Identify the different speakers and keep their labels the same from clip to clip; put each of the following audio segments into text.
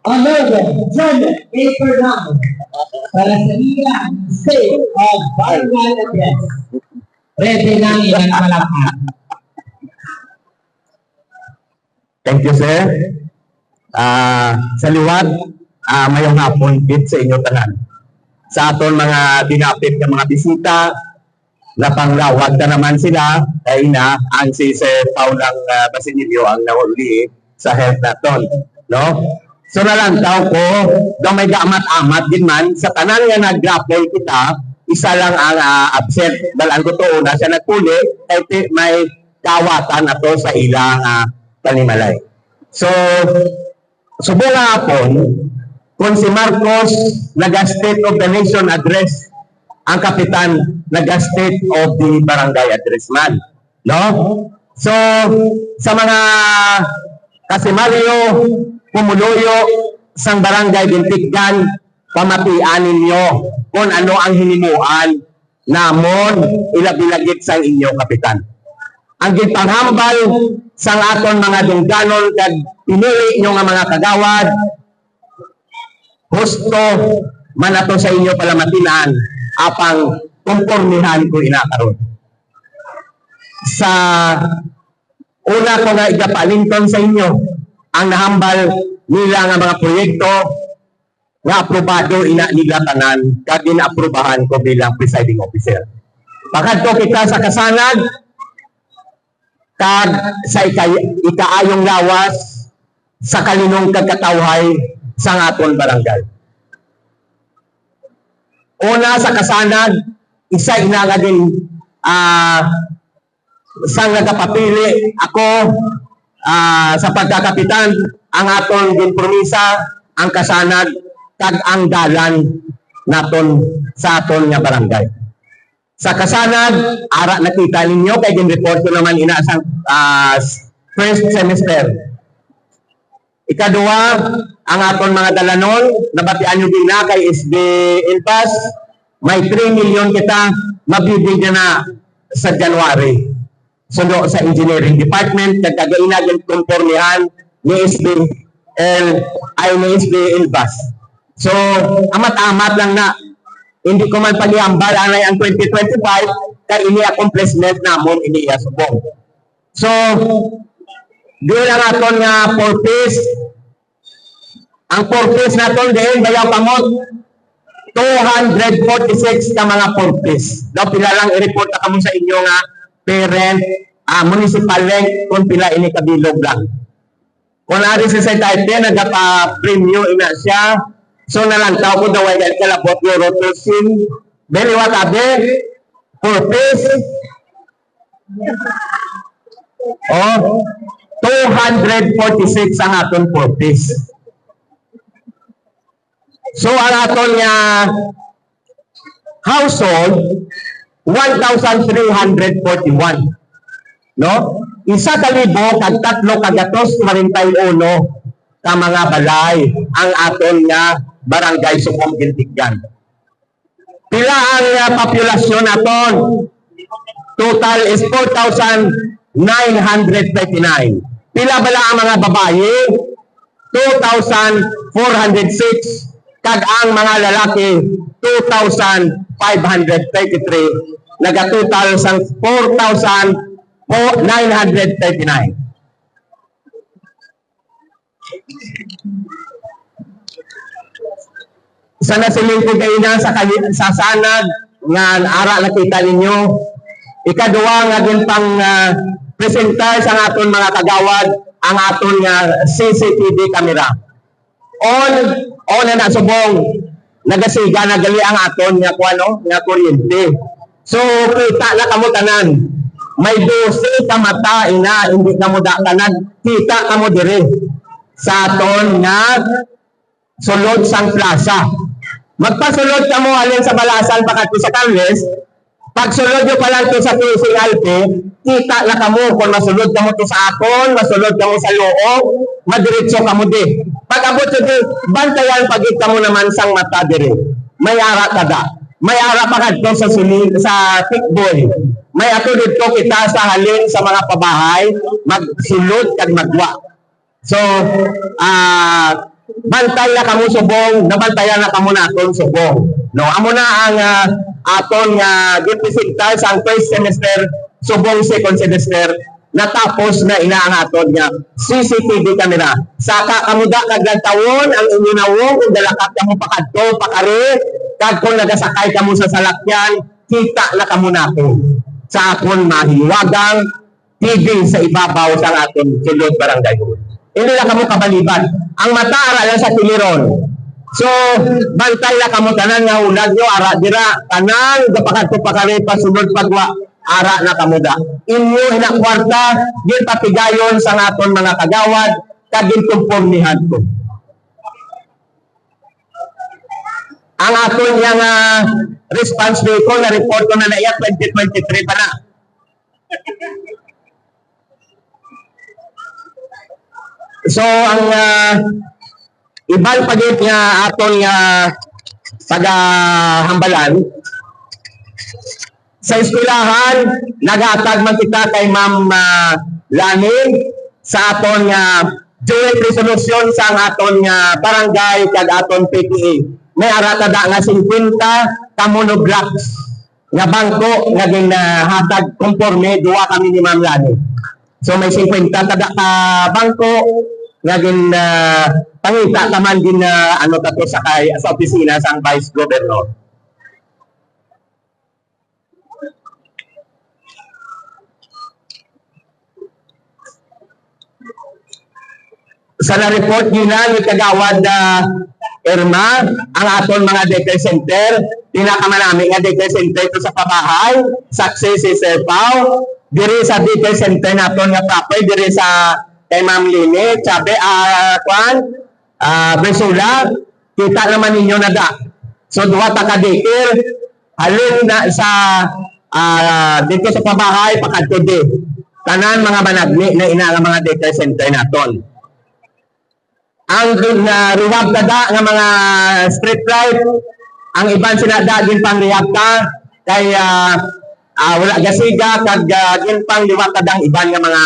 Speaker 1: Honorable John A. Fernando para sa ilang State of Barangay Address. Ready na ilang palakpak.
Speaker 2: Thank you, sir. Sa liwat, mayong hapon bit sa inyo tanan. Sa aton mga dinapit ng mga bisita, napanglawag na naman sila, kaya na ang si Sir Paulang Basilio ang nahuli sa health naton. No? So nalantaw ko, daw may gaamat-amat din man, sa tanan nga nag-grapple kita, isa lang ang absent. Dalaan ko to una siya nagpuli, kaya may kawatan ato sa ilang panimalay. So, subong nga hapon, kung si Marcos nag-State of the Nation address, ang kapitan nag-State of the Barangay address man. No? So, sa mga kasimaryo, pumuluyo, sang barangay bintikgan, pamatian ninyo kung ano ang hinimuan namon ilabilagit sang inyo kapitan. Ang ginpanghambal sang aton mga dungganon kag pinili nyo nga mga kagawad, husto man ato sa inyo palamatinan apang kumpormihan ko inakaroon. Sa una ko nga igapalinton sa inyo ang nahambal nila nga mga proyekto nga aprobado ina nila tanan kag ina-aprobahan ko bilang presiding officer. Pakadto kita sa kasanag kag sa ikaayong lawas sa kalinong kagkatawhay sa aton barangay. Una sa kasanag, isa ina nga din sang nagapapili ako sa pagkakapitan ang aton din promisa, ang kasanag kag ang dalan naton sa aton nga barangay. Sa kasanag, ara nakita ninyo kay gin-report ko naman ina sa first semester. Ikaduha, ang aton mga dalanon, nabatian nyo din na kay SB Ilpas, may 3 million kita mabibigyan na sa January. Sundo sa engineering department, nagkagaina yung konformihan ni SB Ilpas. So, amat-amat lang na hindi ko man pag-iambal ang 2025 kaya ini-accomplishment namon ini-subong. So, doon lang aton nga purpose. Ang purpose naton din, bayaw kamot, 246 ka mga purpose. Daw pila lang i-report na kamo sa inyo nga parent, municipal link, kung pila ini kabilog lang. Kung ari sa type, nagpa-premium ina siya. So nalantaw ko daw ay kalabot yung rotation. Very what abe? Purpose. 246 ang aton purpose. So ang aton nga household 1,341. No? Isa ka libo kag 3 kagatos 41 ka mga balay ang aton nga barangay Subong Bintikgan. Pila ang populasyon naton? Total is 4,939. Pila bala ang mga babae? 2,406. Kag ang mga lalaki 2,533. Naga-total sang 4,939. Sana siling ko kayo na sa sanag nga ara nakita ninyo. Ikaduha nga din pang presentar sa aton mga kagawad ang aton nga CCTV camera. On na Subong nagasiga na gali ang aton nga kuano nga kuryente. So kita na kamo tanan. May 12 ka mata ina hindi kamo tanan. Kita kamo dire sa aton nga sulod sang plaza. Magpasulod ka mo alin sa Balasan pakati sa Carles, pag sulod nyo pa lang to sa Tusing Alpe, kita na ka mo kung masulod ka mo to sa Akon, masulod ka mo sa Loob, madiretso ka mo di. Pag abot sa di, bantayan pagit ka mo naman sang mata dire. May ara ka da. May ara pa ka sa Tikboy. May ato dito kita sa halin sa mga pabahay, magsulod kag magwa. So, bantay na kamo subong, nabantayan na kamo naton subong. No, amo na ang aton nga gipresenta sa first semester subong second semester natapos na ina ang aton nga CCTV camera. Saka kamuda kag tawon ang inyo nawong kung dalakat kamo pakadto pakari kag kung nagasakay kamo sa salakyan kita na kamo nato sa aton mahiwagang TV sa ibabaw sa aton sulod barangay. Hindi na kamo kabaliban. Ang mata ara lang sa tiliron. So, bantay na kamo tanan nga ulag nyo, ara dira, tanan, kapakad pakari, pasunod pagwa, ara na kamo da. Inyo hinakwarta, gil papigayon sa aton mga kagawad, kagin kumpornihan ko. Ang aton yung response vehicle na report ko na naiyak 2023 pa na. So, ang ibang pagit nga aton nga taga-hambalan, sa eskwelahan, nag-atag man kita kay Ma'am Laning sa aton nga joint resolution sa aton nga barangay kag aton PTA. May aratada nga 50 kamonoblocks nga bangko nga ginahatag konforme duwa kami ni Ma'am Laning. So may 50 tada ka bangko nga pangita naman din ano tato sa opisina sa Vice Governor. Sa na-report nyo na yung kagawad Irma, ang aton mga daycare center, pinakamanami nga daycare center ito sa pabahay, success is Pao, diri sa daycare center naton nga proper, diri sa kay Ma'am Lini, sabi, Bresula, kita naman ninyo na da. So, duha ta ka daycare, halin na sa dito sa pabahay, pakatudi. Tanan mga managni na ina nga mga daycare center naton. Ang rehab tada nga mga street light, ang iban sinada din pang rehab ta, kay wala gasiga kag gin pang liwat tadang iban nga mga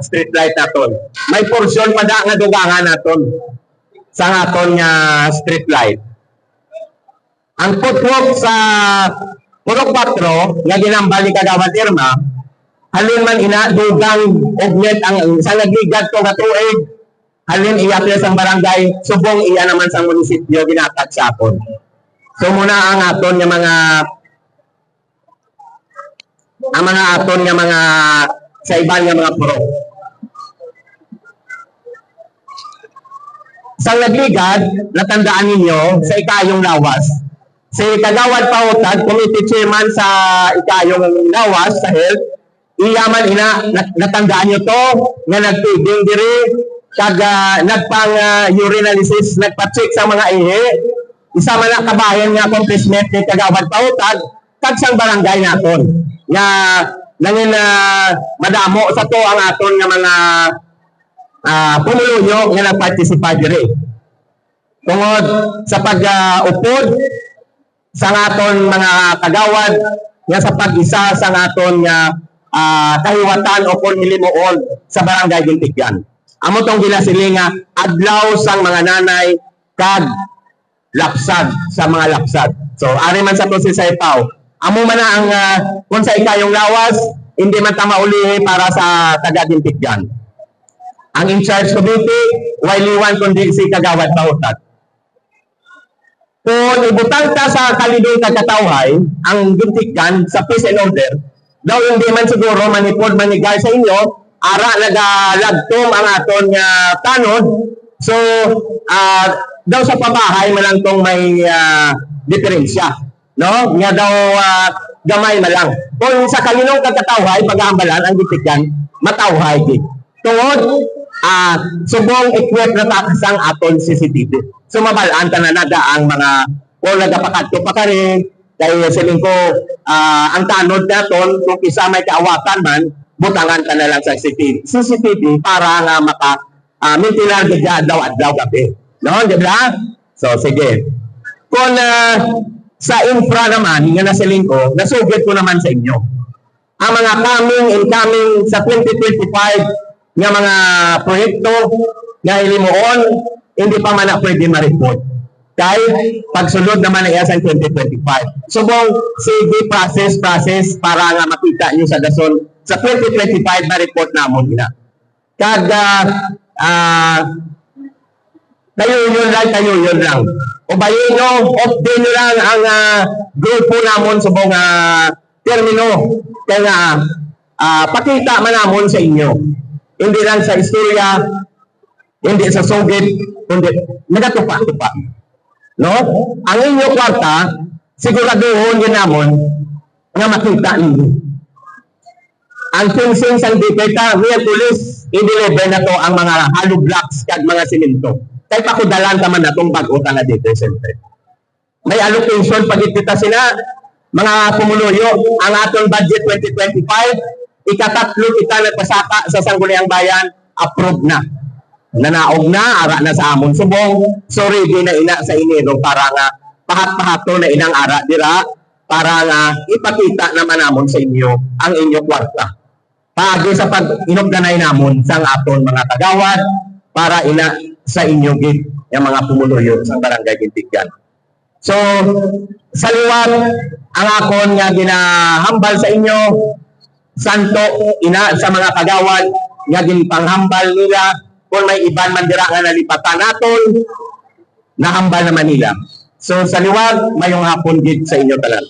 Speaker 2: street light naton. May porsyon pa da nga dugangan naton sa aton nga street light. Ang footwalk sa Purok 4 nga ginambal ni Kagawad Irma, halin man ina dugang ognet ang sa nagligad ko nga tuig, halin iya sa barangay, subong iya naman sa munisipyo ginatag sa aton. So muna ang aton nga mga aton nga mga sa iban nga mga purok. Sa nagligad, natandaan ninyo sa ikayong lawas. Si Kagawad Pautad, committee chairman sa ikayong lawas sa health, iyaman ina, natandaan nyo to, nga nagtubing diri, kag nagpang urinalysis, nagpa-check sa mga ihi, isa man na kabayan nga accomplishment ni Kagawad Pautad, kag sang barangay naton nga nangin madamo sa to ang aton nga mga pumuluyo nga nagparticipate diri. Tungod sa pag-upod sa aton mga kagawad nga sa pag-isa sa aton nga kahiwatan o konhilimuon sa barangay Gintikyan. Amo tong ginasili nga adlaw sang mga nanay kag lapsad sa mga lapsad. So ari man sa to si Pao. Amo man na ang kung sa ikayong lawas, hindi man tama ulihi para sa taga-Gintikyan. Ang in-charge committee, wailiwan kundi si Kagawad Pautad. Kung ibutang ta sa kalidong kagkatawhay, ang Gintikyan sa peace and order, daw hindi man siguro manipod manigay sa inyo, ara nagalagtom ang aton nga tanod. So, daw sa pabahay man tong may diferensya. No? Nga daw gamay man lang. Kung sa kalinong kagkatawhay, pag-aambalan, ang Gintikyan, matawhay din. Tungod, subong equip na takasang aton CCTV. So mabalaan ta na nada ang mga kung nagapakadto pa ka rin, dahil sabihin ko, ang tanod naton, kung isa may kaawatan man, butangan ka na lang sa CCTV para nga mintilan ka adlaw gabi. No? Di ba? So, sige. Kung sa infra naman, nga nasiling ko, nasugit ko naman sa inyo. Ang mga incoming sa 2025 nga mga proyekto nga ilimuon, hindi pa man na pwede ma-report. Kay pagsunod naman na iya sa 2025. Subong, sige, process para nga makita nyo sa dason. Sa 2025 na report namon ina. Kag, tayo yun lang. O bayin nyo, update nyo lang ang grupo namon subong termino. Kaya pakita man namon sa inyo. Hindi lang sa istorya, hindi sa sugid, kundi nagatupa-tupa. No? Ang inyo kwarta, siguraduhon yun namon nga makita ninyo. Ang fencing sa dipeta, real police, i-deliver na to ang mga hollow blocks kag mga simento. Kaya pakudalan ka man na itong bag-uta na dito, siyempre. May allocation, pagkita sila, mga kumuluyo, ang atong budget 2025, ikatatlo kita nagpasaka sa Sangguniang Bayan, approved na. Nanaog na, ara na sa amon subong, so ready na ina sa Enero para nga pahat-pahato na inang ara dira para nga ipakita naman namon sa inyo ang inyo kwarta. Paagi sa pag-inugdanay namon sa aton mga kagawad para ina sa inyo gid yung mga pumuluyo sa Barangay Gintigan. So, sa liwat, ang akon nga ginahambal sa inyo, santo, ina sa mga kagawad, nga ginpanghambal nila, kung may iban man dira nga nalipatan naton, nahambal naman nila. So, sa liwat, mayong hapon gid sa inyo tanan.